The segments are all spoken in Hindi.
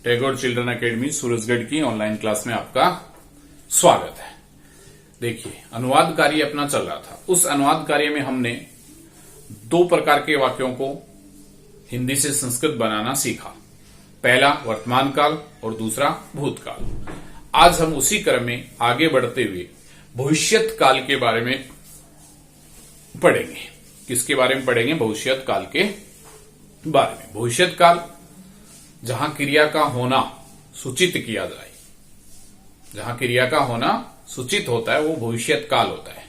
टैगोर चिल्ड्रन एकेडमी सूरजगढ़ की ऑनलाइन क्लास में आपका स्वागत है। देखिए, अनुवाद कार्य अपना चल रहा था। उस अनुवाद कार्य में हमने दो प्रकार के वाक्यों को हिंदी से संस्कृत बनाना सीखा। पहला वर्तमान काल और दूसरा भूतकाल। आज हम उसी क्रम में आगे बढ़ते हुए भविष्यत काल के बारे में पढ़ेंगे। किसके बारे में पढ़ेंगे? भविष्यत काल के बारे में। भविष्यत काल जहां क्रिया का होना सूचित किया जाए, जहां क्रिया का होना सूचित होता है वो भविष्यत काल होता है।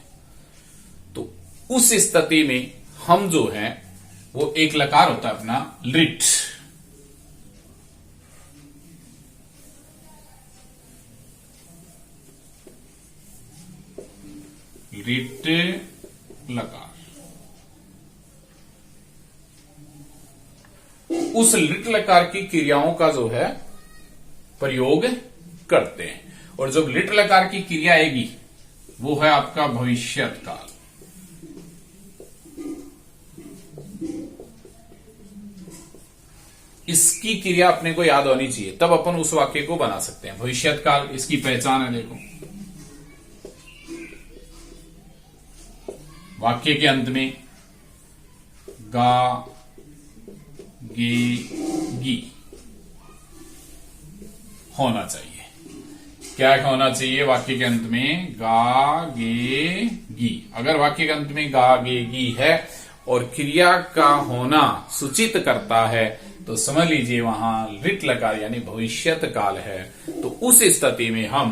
तो उस स्थिति में हम जो है वो एक लकार होता है अपना लिट, लकार। उस लिट लकार की क्रियाओं का जो है प्रयोग करते हैं, और जब लिट लकार की क्रिया आएगी वो है आपका भविष्यत काल। इसकी क्रिया अपने को याद होनी चाहिए, तब अपन उस वाक्य को बना सकते हैं। भविष्यत काल, इसकी पहचान है। देखो, वाक्य के अंत में गा, गे, गी होना चाहिए। क्या होना चाहिए वाक्य के अंत में? गा, गे, गी। अगर वाक्य के अंत में गा, गे, गी है और क्रिया का होना सूचित करता है तो समझ लीजिए वहां लिट लकार यानी भविष्यत काल है। तो उस स्थिति में हम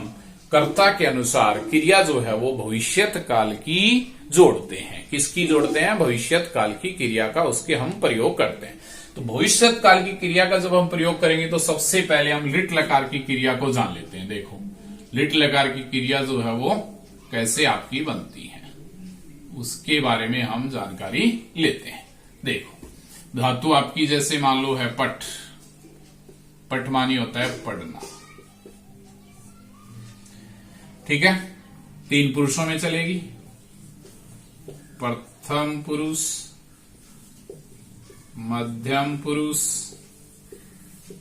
कर्ता के अनुसार क्रिया जो है वो भविष्यत काल की जोड़ते हैं। किसकी जोड़ते हैं? भविष्यत काल की क्रिया का, उसके हम प्रयोग करते हैं। तो भविष्यत काल की क्रिया का जब हम प्रयोग करेंगे तो सबसे पहले हम लिट लकार की क्रिया को जान लेते हैं। देखो, लिट लकार की क्रिया जो है वो कैसे आपकी बनती है उसके बारे में हम जानकारी लेते हैं। देखो, धातु आपकी जैसे मान लो है पठ। पठ मानी होता है पढ़ना। ठीक है, तीन पुरुषों में चलेगी। प्रथम पुरुष, मध्यम पुरुष,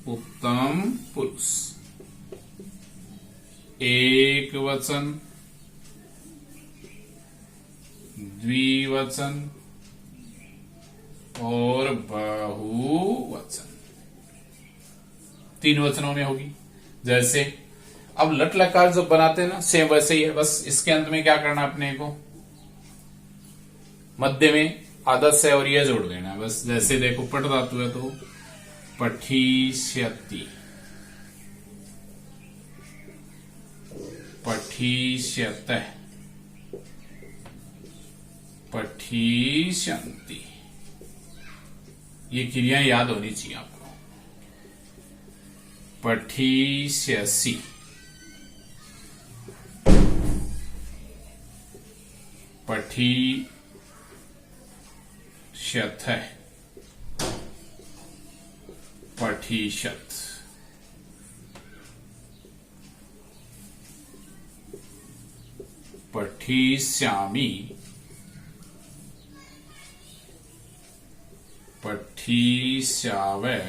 उत्तम पुरुष। एक वचन, द्विवचन और बहुवचन। तीन वचनों में होगी। जैसे अब लट लकार जब बनाते हैं ना, सेम वैसे ही है। बस इसके अंत में क्या करना अपने को? मध्य में आदत से और यह जोड़ देना है बस। जैसे देखो, पट धातु है तो पठिष्यति, पठिष्यतः, पठिष्यन्ति। ये क्रियाएं याद होनी चाहिए आपको। पठिष्यसि, पठिष्यतः, पठिष्यत्। पठिष्यामि, पठिष्यावः,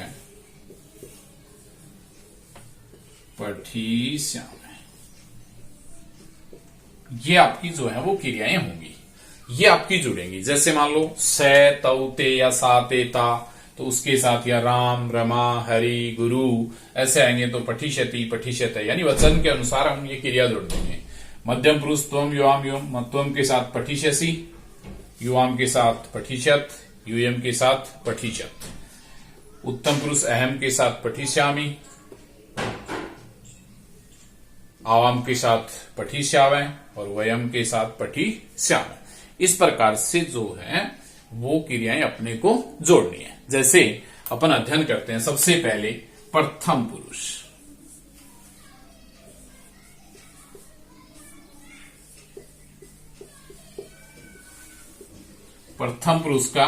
पठिष्यामः। ये आपकी जो है वो क्रियाएं होंगी, ये आपकी जुड़ेंगी। जैसे मान लो से, तौ, ते या सा, ते, ता, तो उसके साथ या राम, रमा, हरि, गुरु ऐसे आएंगे तो पठिष्यति, पठिष्यते, यानी वचन के अनुसार हम ये क्रिया जोड़ देंगे। मध्यम पुरुष त्वम, युवाम, युम, त्वम के साथ पठिष्यसि, युवाम के साथ पठिष्यत्, यूयम के साथ पठिष्यत्। उत्तम पुरुष अहम के साथ पठिष्यामि, आवाम के साथ पठिष्यावै और वयम के साथ पठिष्यामः। इस प्रकार से जो है वो क्रियाएं अपने को जोड़नी है। जैसे अपन अध्ययन करते हैं, सबसे पहले प्रथम पुरुष। प्रथम पुरुष का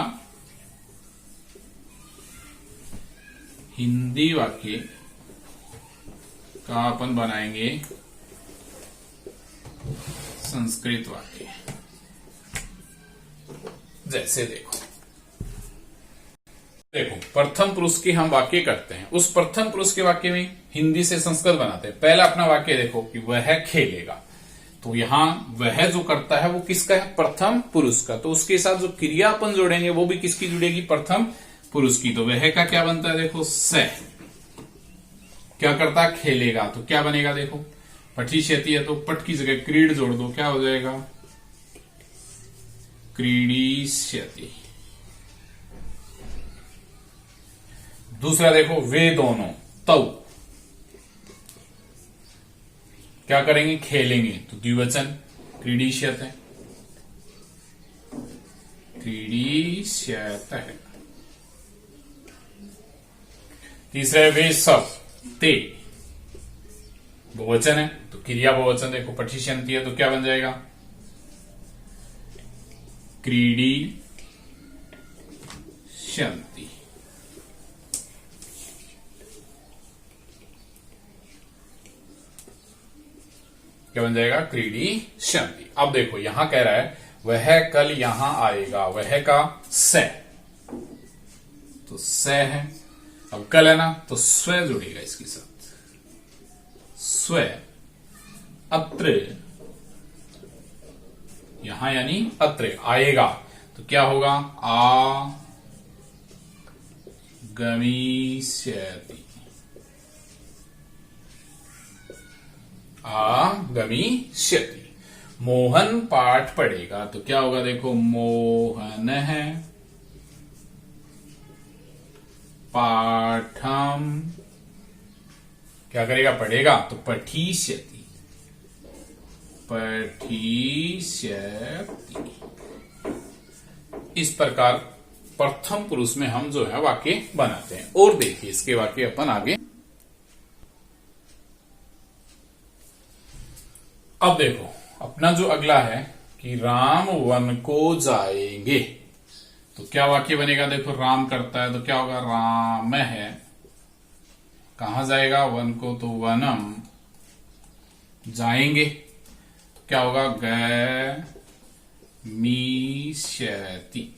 हिंदी वाक्य का अपन बनाएंगे संस्कृत वाक्य। जैसे देखो, देखो, प्रथम पुरुष के हम वाक्य करते हैं। उस प्रथम पुरुष के वाक्य में हिंदी से संस्कृत बनाते हैं। पहला अपना वाक्य देखो कि वह खेलेगा, तो यहां वह जो करता है वो किसका है? प्रथम पुरुष का। तो उसके साथ जो क्रिया अपन जोड़ेंगे वो भी किसकी जुड़ेगी? प्रथम पुरुष की। तो वह का क्या बनता है? देखो, स क्या करता है? खेलेगा। तो क्या बनेगा? देखो, पठिष्यति है तो पट की जगह क्रीड जोड़ दो, क्या हो जाएगा? क्रीडिष्यति। दूसरा देखो, वे दोनों तौ क्या करेंगे? खेलेंगे। तो द्विवचन क्रीडिष्यत है, क्रीडिष्यत है। तीसरा वे सब ते बहुवचन है, तो क्रिया बहुवचन देखो, पठिष्यन्ति है तो क्या बन जाएगा? क्रीडिष्यन्ति। क्या बन जाएगा? क्रीडिष्यन्ति। अब देखो यहां कह रहा है वह कल यहां आएगा, वह का स, तो स है। अब कल है ना, तो स्व जुड़ेगा इसके साथ, स्व। अत्र, यहां यानी अत्र आएगा, तो क्या होगा? आगमिष्यति, आगमिष्यति। मोहन पाठ पढ़ेगा, तो क्या होगा? देखो, मोहन है पाठम क्या करेगा? पढ़ेगा। तो पठिष्यति, पठिष्यति। इस प्रकार प्रथम पुरुष में हम जो है वाक्य बनाते हैं। और देखिए इसके वाक्य अपन आगे। अब देखो अपना जो अगला है कि राम वन को जाएंगे, तो क्या वाक्य बनेगा? देखो, राम करता है तो क्या होगा? राम है, कहां जाएगा? वन को, तो वनम जाएंगे, तो क्या होगा? गमिष्यति।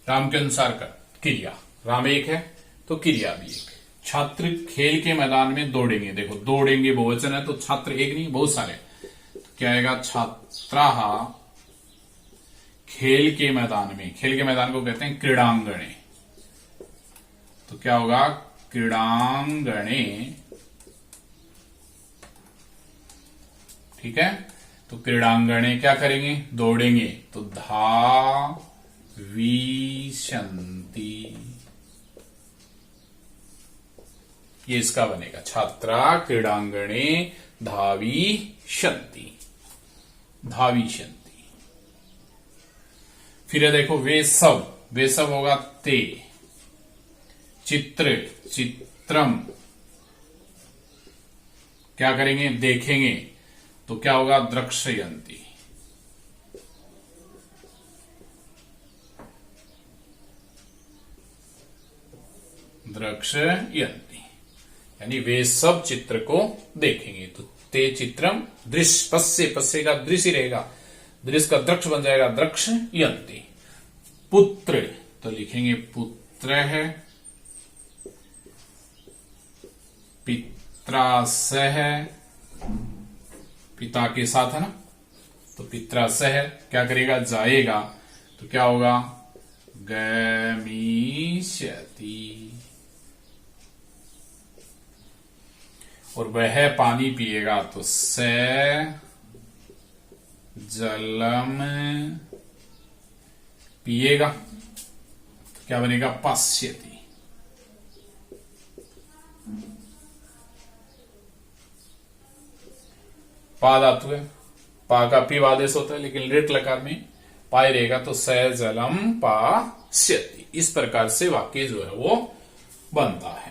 राम के अनुसार कर क्रिया, राम एक है तो क्रिया भी एक। छात्र खेल के मैदान में दौड़ेंगे, देखो दौड़ेंगे बहुवचन है तो छात्र एक नहीं बहुत सारे, तो क्या आएगा? छात्राः खेल के मैदान में। खेल के मैदान को कहते हैं क्रीड़ांगणे, तो क्या होगा? क्रीड़ांगणे। ठीक है, तो क्रीड़ांगणे क्या करेंगे? दौड़ेंगे, तो धाविष्यन्ति। ये इसका बनेगा, छात्रा क्रीड़ांगणे धाविष्यन्ति, धाविष्यन्ति। फिर देखो, वे सब होगा ते। चित्र, चित्रम क्या करेंगे? देखेंगे, तो क्या होगा? द्रक्ष्यन्ति। द्रक्ष्यन्ति यानी वे सब चित्र को देखेंगे। तो ते चित्रम दृश्य, पश्य, पश्य का दृश्य रहेगा, दृश्य का द्रक्ष बन जाएगा द्रक्ष्यन्ति। पुत्र तो लिखेंगे पुत्र है, पित्रास है, पिता के साथ है ना, तो पित्रास है क्या करेगा? जाएगा, तो क्या होगा? गमिष्यति। और वह पानी पिएगा, तो स जलम पिएगा, तो क्या बनेगा? पश्यति। पा धातु है, पा का पी आदेश होता है, लेकिन लिट लकार में पाए रहेगा, तो स जलम पास्यति। इस प्रकार से वाक्य जो है वो बनता है।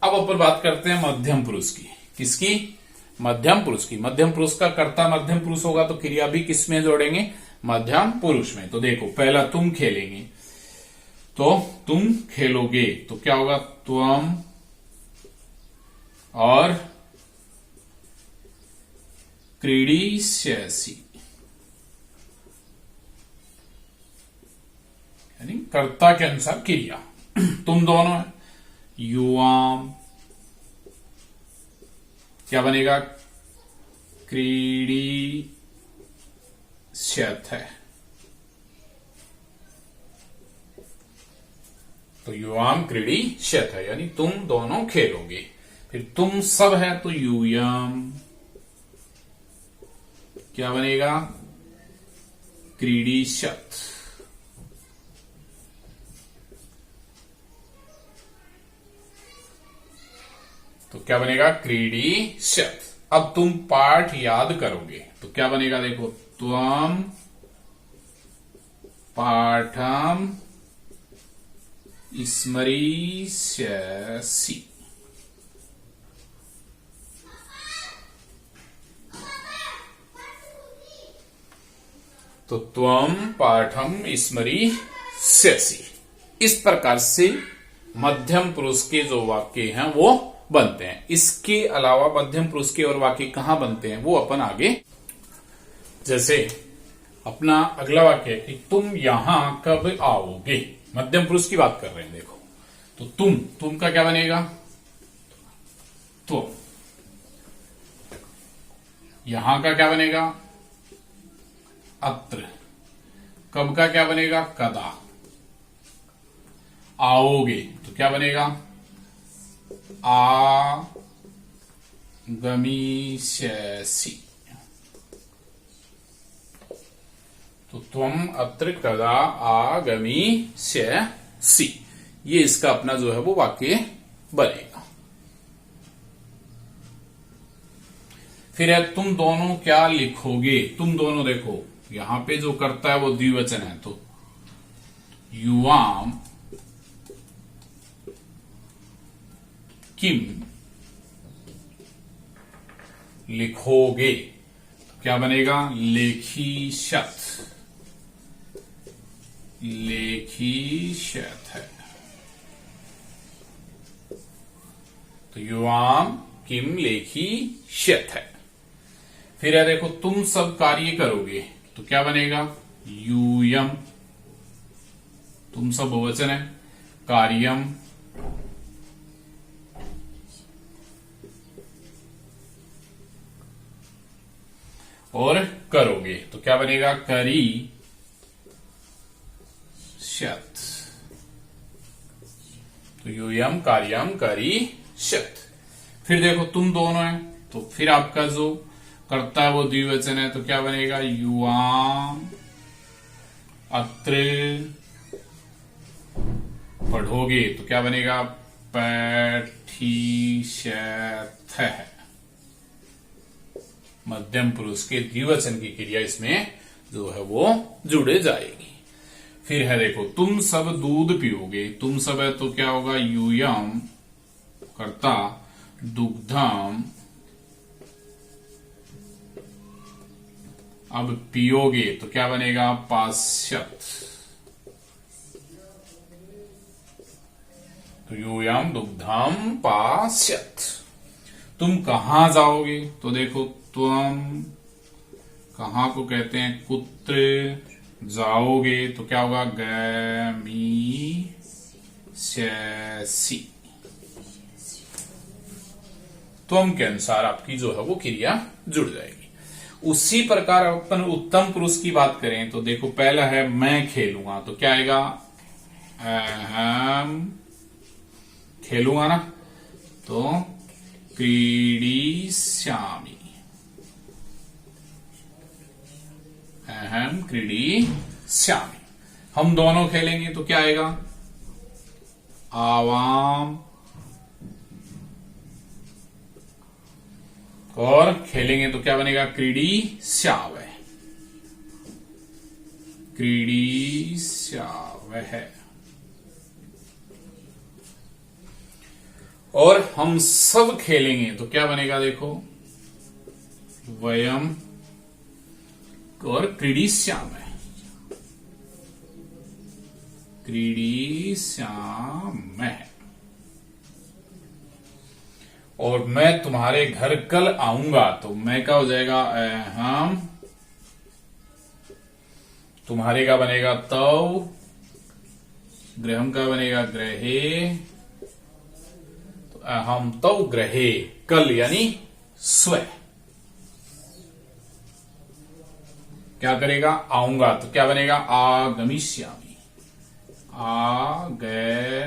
अब अपन बात करते हैं मध्यम पुरुष की। किसकी? मध्यम पुरुष की। मध्यम पुरुष का कर्ता मध्यम पुरुष होगा, तो क्रिया भी किस में जोड़ेंगे? मध्यम पुरुष में। तो देखो, पहला तुम खेलेंगे, तो तुम खेलोगे, तो क्या होगा? त्वम और क्रीडिष्यसि। यानी कर्ता के अनुसार क्रिया। तुम दोनों है, युवाम, क्या बनेगा, क्रीडिष्यथ है। तो युवाम क्रीडिष्यथ है, यानी तुम दोनों खेलोगे। फिर तुम सब है तो यूयम, क्या बनेगा, क्रीडिष्यथ। तो क्या बनेगा, क्रीडिष्यथ। अब तुम पाठ याद करोगे तो क्या बनेगा, देखो, त्वम पाठम स्मरिष्यसि। तो त्वम पाठम स्मरिष्यसि। इस प्रकार से मध्यम पुरुष के जो वाक्य हैं वो बनते हैं। इसके अलावा मध्यम पुरुष के और वाक्य कहां बनते हैं वो अपन आगे, जैसे अपना अगला वाक्य है कि तुम यहां कब आओगे। मध्यम पुरुष की बात कर रहे हैं, देखो। तो तुम का क्या बनेगा, तुम। यहां का क्या बनेगा, अत्र। कब का क्या बनेगा, कदा। आओगे तो क्या बनेगा, आगमिष्यसि। तो त्वम अत्र कदा आगमिष्यसि, ये इसका अपना जो है वो वाक्य बनेगा। फिर है तुम दोनों क्या लिखोगे। तुम दोनों, देखो यहां पे जो करता है वो द्विवचन है, तो युवाम किम लिखोगे, तो क्या बनेगा, लेखिष्यथ। लेखिष्यथ है। तो युवाम किम लेखिष्यथ है। फिर है देखो तुम सब कार्य करोगे, तो क्या बनेगा, यूयम। तुम सब बहुवचन है, कार्यम। और करोगे तो क्या बनेगा, करी शत। तो यूयम कार्यम करी शत। फिर देखो तुम दोनों है, तो फिर आपका जो कर्ता है वो द्विवचन है, तो क्या बनेगा, युवाम अत्र पढ़ोगे, तो क्या बनेगा, पठिष्यथ है। मध्यम पुरुष के द्विवचन की क्रिया इसमें जो है वो जुड़े जाएगी। फिर है देखो तुम सब दूध पियोगे। तुम सब है तो क्या होगा, यूयम कर्ता, दुग्धम। अब पियोगे तो क्या बनेगा, पाश्यत। तो यूयम दुग्धम पाश्यत। तुम कहां जाओगे, तो देखो तुम कहां को कहते हैं, कुत्र जाओगे, तो क्या होगा, गमिष्यसि। तुम के अनुसार आपकी जो है वो क्रिया जुड़ जाएगी। उसी प्रकार अपन उत्तम पुरुष की बात करें तो देखो पहला है मैं खेलूंगा, तो क्या आएगा, अहम खेलूंगा ना, तो क्रीडिष्यामि। अहम क्रीडिष्यामि। हम दोनों खेलेंगे तो क्या आएगा, आवाम। और खेलेंगे तो क्या बनेगा, क्रीडिष्यावः। क्रीडिष्यावः। और हम सब खेलेंगे तो क्या बनेगा, देखो वयम और क्रीडिष्यामः। क्रीडिष्यामः। और मैं तुम्हारे घर कल आऊंगा, तो मैं क्या हो जाएगा, अहम। तुम्हारे का बनेगा तव, गृहम का बनेगा ग्रहे, तो अहम तौ ग्रहे, कल यानी स्व। क्या करेगा, आऊंगा, तो क्या बनेगा, आगमिष्यामि, आगमिष्यामि।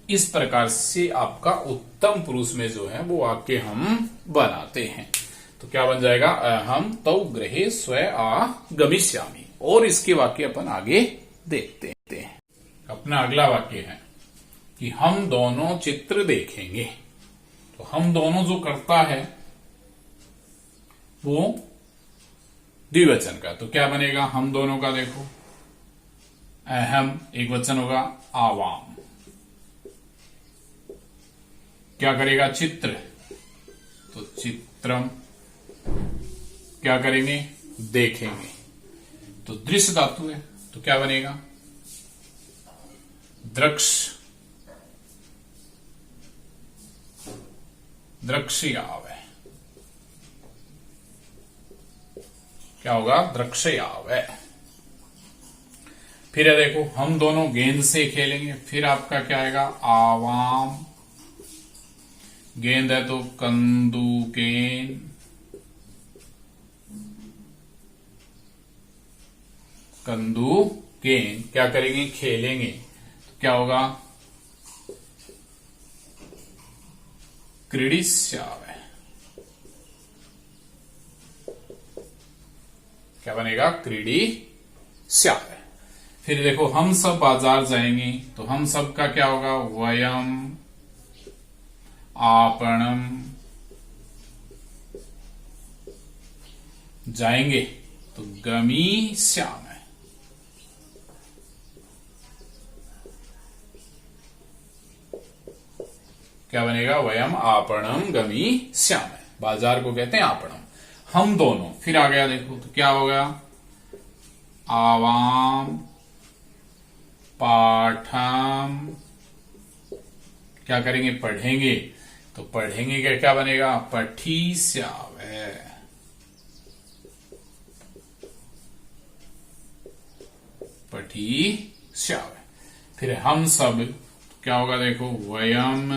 इस प्रकार से आपका उत्तम पुरुष में जो है वो वाक्य हम बनाते हैं। तो क्या बन जाएगा, अहम तौ गृहे स्व आगमिष्यामि। और इसके वाक्य अपन आगे देखते हैं। अपना अगला वाक्य है कि हम दोनों चित्र देखेंगे। तो हम दोनों जो करता है वो द्विवचन का, तो क्या बनेगा, हम दोनों का देखो, अहम एक वचन होगा, आवाम। क्या करेगा, चित्र, तो चित्रम। क्या करेंगे, देखेंगे, तो दृश्य धातु है, तो क्या बनेगा, द्रक्ष, द्रक्ष्यावै। क्या होगा, द्रक्ष्यावै। फिर है देखो, हम दोनों गेंद से खेलेंगे, फिर आपका क्या आएगा, आवाम। गेंद है तो कंदुकेन, कंदुकेन। क्या करेंगे, खेलेंगे, तो क्या होगा, क्रीडिष्यावै। क्या बनेगा, क्रीडिष्यावै। फिर देखो, हम सब बाजार जाएंगे, तो हम सब का क्या होगा, वयम आपणम जाएंगे, तो गमिष्यामि। क्या बनेगा, वयम आपणम गमिष्यामि। बाजार को कहते हैं आपणम। हम दोनों, फिर आ गया देखो, तो क्या होगा, आवाम पाठम। क्या करेंगे, पढ़ेंगे, तो पढ़ेंगे का क्या बनेगा, पठिष्यावै। पठिष्यावै। फिर हम सब, तो क्या होगा देखो, वयम,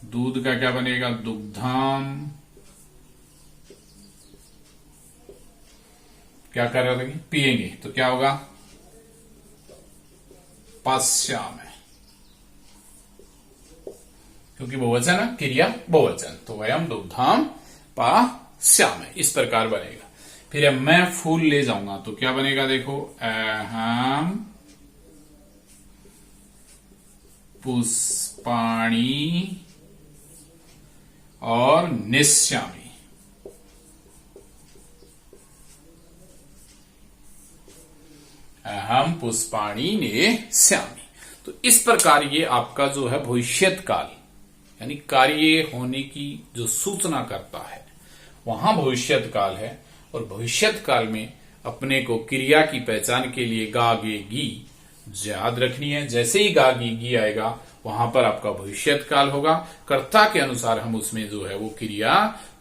दूध का क्या बनेगा, दुग्धम। क्या कर रहे थे, पिएंगे, तो क्या होगा, पास्यामि। क्योंकि बहुवचन है, क्रिया बहुवचन, तो वयम दुग्धम पास्यामि, इस प्रकार बनेगा। फिर मैं फूल ले जाऊंगा, तो क्या बनेगा देखो, अहम पुष्पाणि और नेष्यामि। अहम पुष्पाणि नेष्यामि। तो इस प्रकार ये आपका जो है भविष्यत काल, यानी कार्य होने की जो सूचना करता है, वहां भविष्यत काल है। और भविष्यत काल में अपने को क्रिया की पहचान के लिए गा गे गी याद रखनी है। जैसे ही गा गी गी आएगा, वहां पर आपका भविष्यत काल होगा। कर्ता के अनुसार हम उसमें जो है वो क्रिया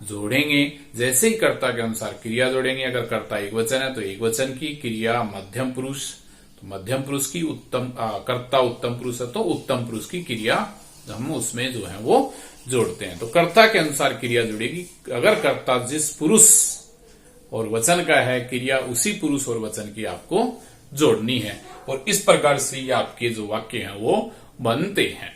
जोड़ेंगे। जैसे ही कर्ता के अनुसार क्रिया जोड़ेंगे, अगर कर्ता एक वचन है तो एक वचन की क्रिया, मध्यम पुरुष तो मध्यम पुरुष की, उत्तम कर्ता उत्तम पुरुष है तो उत्तम पुरुष की क्रिया हम उसमें जो है वो जोड़ते हैं। तो कर्ता के अनुसार क्रिया जुड़ेगी। अगर कर्ता जिस पुरुष और वचन का है, क्रिया उसी पुरुष और वचन की आपको जोड़नी है। और इस प्रकार से आपके जो वाक्य हैं वो बनते हैं।